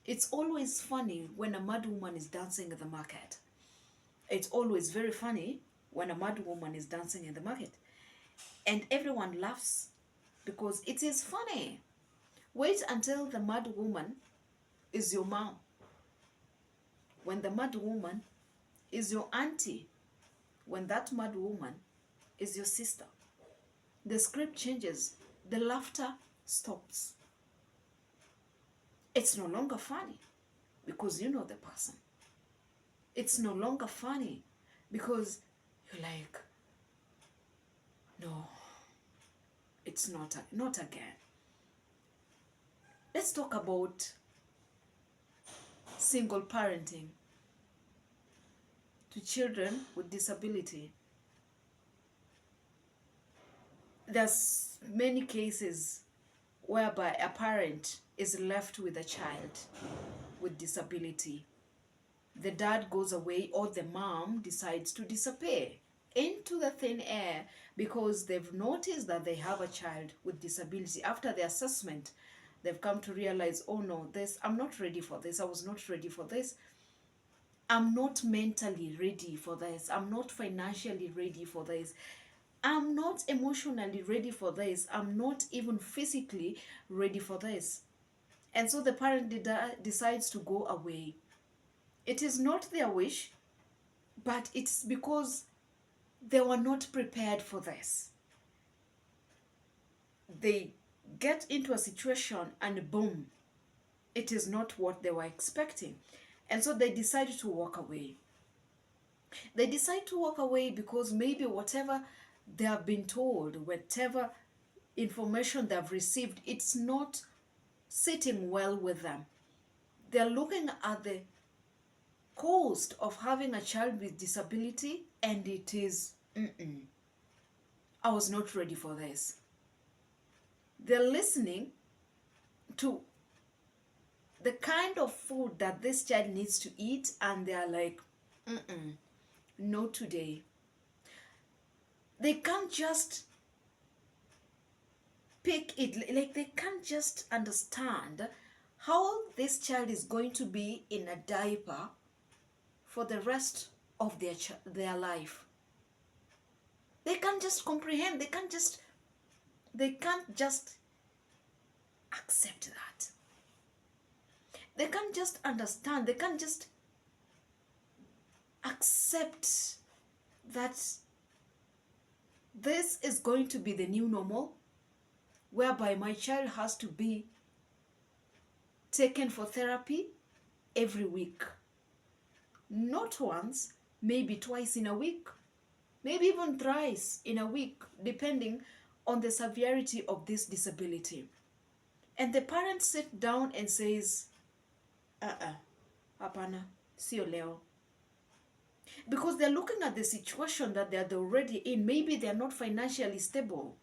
It's always funny when a mad woman is dancing in the market. It's always very funny when a mad woman is dancing in the market. And everyone laughs because it is funny. Wait until the mad woman is your mom. When the mad woman is your auntie. When that mad woman is your sister. The script changes. The laughter stops. It's no longer funny because you know the person. It's no longer funny because you're like, no, it's not again. Let's talk about single parenting to children with disability. There's many cases whereby a parent is left with a child with disability. The dad goes away or the mom decides to disappear into the thin air because they've noticed that they have a child with disability. After the assessment, they've come to realize, oh no, I'm not ready for this. I was not ready for this. I'm not mentally ready for this. I'm not financially ready for this. I'm not emotionally ready for this. I'm not even physically ready for this. And so the parent decides to go away. It is not their wish, but it's because they were not prepared for this. They get into a situation and boom, it is not what they were expecting. And so they decide to walk away. They decide to walk away because maybe whatever they have been told, whatever information they've received, it's not sitting well with them. They're looking at the cost of having a child with disability and it is, I was not ready for this. They're listening to the kind of food that this child needs to eat and they're like, no today. They can't just pick it, like they can't just understand how this child is going to be in a diaper for the rest of their life. They can't just comprehend, they can't just accept that. They can't just understand, they can't just accept that this is going to be the new normal, whereby my child has to be taken for therapy every week. Not once, maybe twice in a week, maybe even thrice in a week, depending on the severity of this disability. And the parent sits down and says, hapana, sio leo. Because they're looking at the situation that they're already in. Maybe they're not financially stable.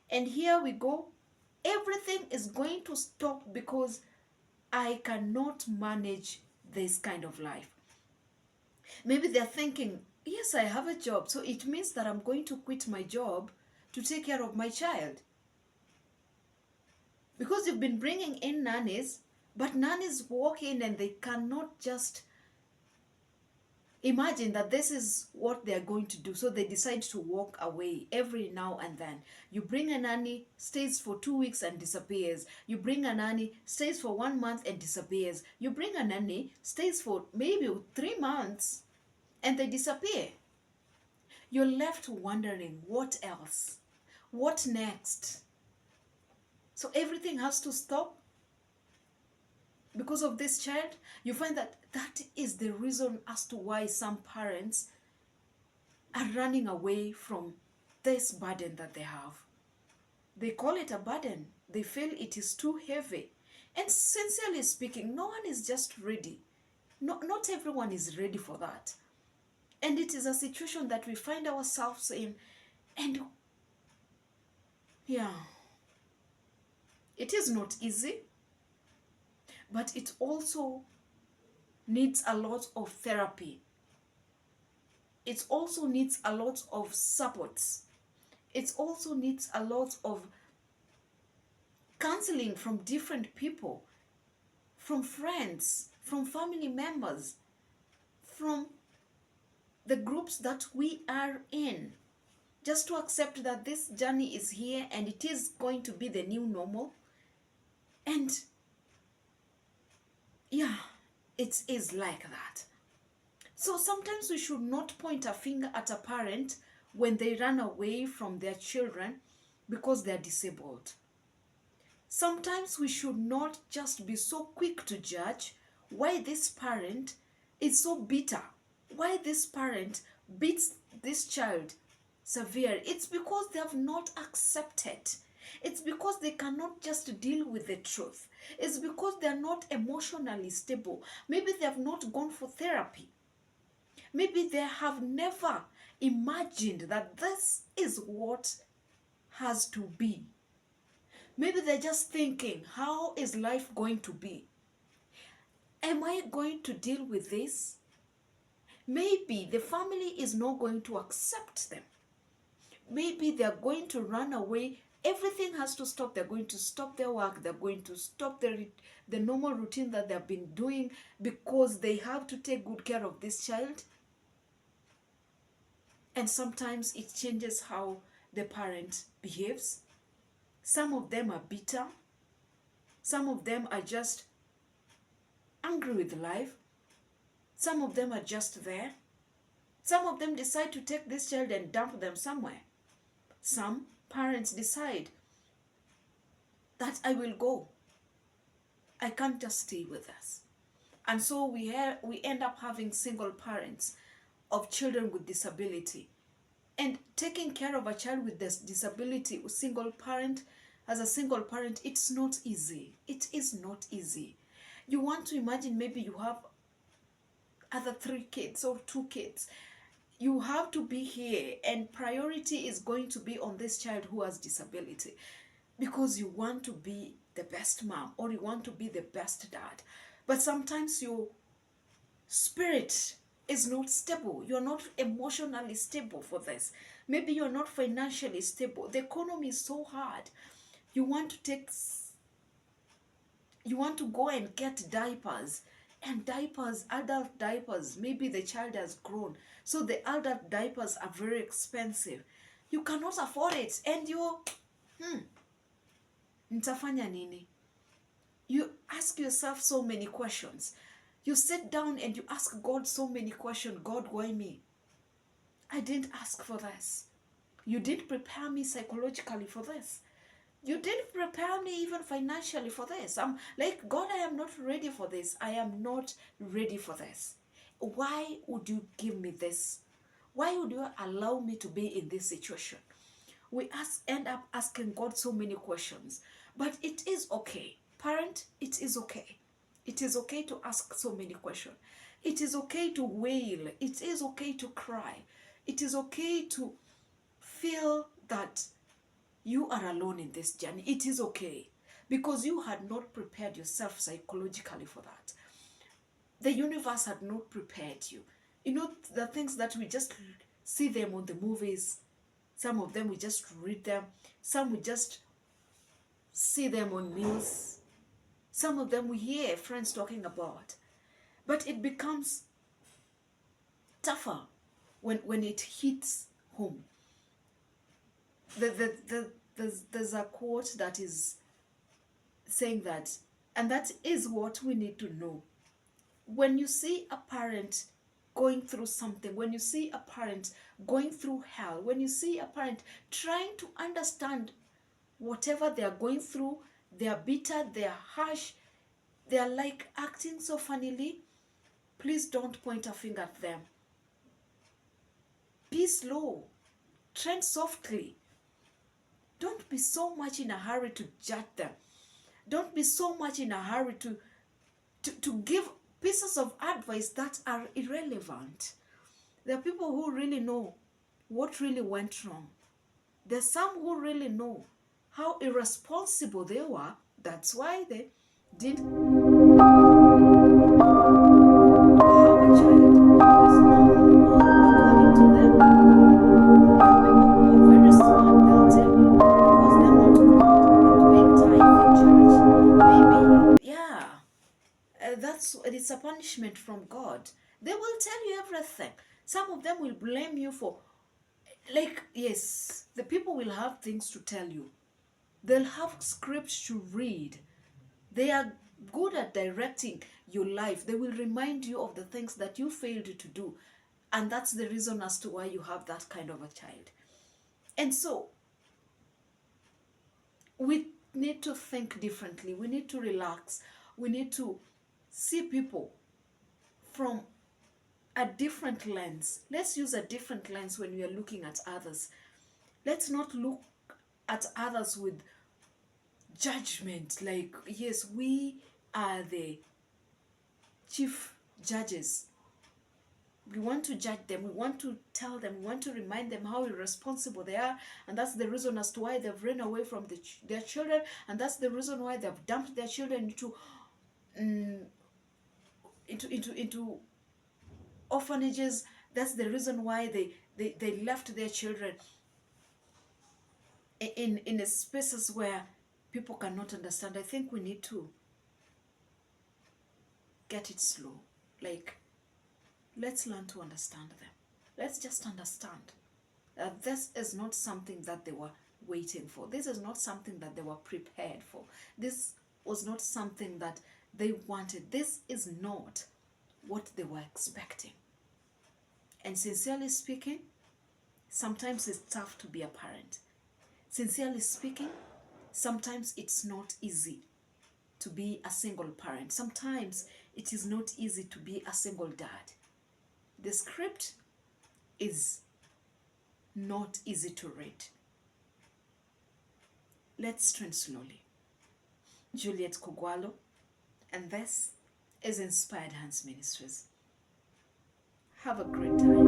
And here we go. Everything is going to stop because I cannot manage this kind of life. Maybe they're thinking, yes, I have a job, so it means that I'm going to quit my job to take care of my child. Because you've been bringing in nannies, but nannies walk in and they cannot just imagine that this is what they're going to do. So they decide to walk away every now and then. You bring a nanny, stays for 2 weeks and disappears. You bring a nanny, stays for 1 month and disappears. You bring a nanny, stays for maybe 3 months and they disappear. You're left wondering, what else? What next? So everything has to stop because of this child. You find that that is the reason as to why some parents are running away from this burden that they have. They call it a burden. They feel it is too heavy. And sincerely speaking, no one is just ready. Not everyone is ready for that. And it is a situation that we find ourselves in. And yeah, it is not easy, but it also needs a lot of therapy. It also needs a lot of support. It also needs a lot of counseling from different people from friends, from family members, from the groups that we are in. Just to accept that this journey is here and it is going to be the new normal. And yeah, it is like that. So sometimes we should not point a finger at a parent when they run away from their children because they are disabled. Sometimes we should not just be so quick to judge why this parent is so bitter, why this parent beats this child severe. It's because they have not accepted. It's because they cannot just deal with the truth. It's because they are not emotionally stable. Maybe they have not gone for therapy. Maybe they have never imagined that this is what has to be. Maybe they're just thinking, how is life going to be? Am I going to deal with this? Maybe the family is not going to accept them. Maybe they're going to run away. Everything has to stop. They're going to stop their work. They're going to stop the normal routine that they've been doing because they have to take good care of this child. And sometimes it changes how the parent behaves. Some of them are bitter. Some of them are just angry with life. Some of them are just there. Some of them decide to take this child and dump them somewhere. Some parents decide that I will go. I can't just stay with us. And so we end up having single parents of children with disability. And taking care of a child with this disability, as a single parent, it's not easy. It is not easy. You want to imagine maybe you have other 3 kids or 2 kids. You have to be here and priority is going to be on this child who has disability because you want to be the best mom or you want to be the best dad. But sometimes your spirit is not stable. You're not emotionally stable for this. Maybe you're not financially stable. The economy is so hard. You want to go and get diapers. And diapers, adult diapers, maybe the child has grown. So the adult diapers are very expensive. You cannot afford it. And nitafanya nini? You ask yourself so many questions. You sit down and you ask God so many questions. God, why me? I didn't ask for this. You didn't prepare me psychologically for this. You didn't prepare me even financially for this. I'm like, God, I am not ready for this. I am not ready for this. Why would you give me this? Why would you allow me to be in this situation? We end up asking God so many questions. But it is okay. Parent, it is okay. It is okay to ask so many questions. It is okay to wail. It is okay to cry. It is okay to feel that you are alone in this journey. It is okay because you had not prepared yourself psychologically for that. The universe had not prepared you. You know, the things that we just see them on the movies. Some of them we just read them. Some we just see them on news. Some of them we hear friends talking about. But it becomes tougher when it hits home. There's a quote that is saying that, and that is what we need to know. When you see a parent going through something, when you see a parent going through hell, when you see a parent trying to understand whatever they are going through, they are bitter, they are harsh, they are like acting so funnily, please don't point a finger at them. Be slow, tread softly. Don't be so much in a hurry to judge them. Don't be so much in a hurry to give pieces of advice that are irrelevant. There are people who really know what really went wrong. There's some who really know how irresponsible they were. That's why they did have a child who is not according to them. People who are very smart, they'll tell you because they're not paying tithe in church. Maybe, yeah. it's a punishment from God. They will tell you everything. Some of them will blame you for, like, yes, the people will have things to tell you. They'll have scripts to read. They are good at directing your life. They will remind you of the things that you failed to do. And that's the reason as to why you have that kind of a child. And so we need to think differently. We need to relax. We need to see people from a different lens. Let's use a different lens when we are looking at others. Let's not look at others with judgment, like, yes, we are the chief judges. We want to judge them, we want to tell them, we want to remind them how irresponsible they are, and that's the reason as to why they've run away from their children, and that's the reason why they've dumped their children into orphanages. That's the reason why they left their children in spaces where people cannot understand. I think we need to get it slow. Like, let's learn to understand them. Let's just understand that this is not something that they were waiting for. This is not something that they were prepared for. This was not something that they wanted. This is not what they were expecting. And sincerely speaking, sometimes it's tough to be a parent. Sincerely speaking, sometimes it's not easy to be a single parent. Sometimes it is not easy to be a single dad. The script is not easy to read. Let's turn slowly. Juliet Kugwalo, and this is Inspired Hands Ministries. Have a great time.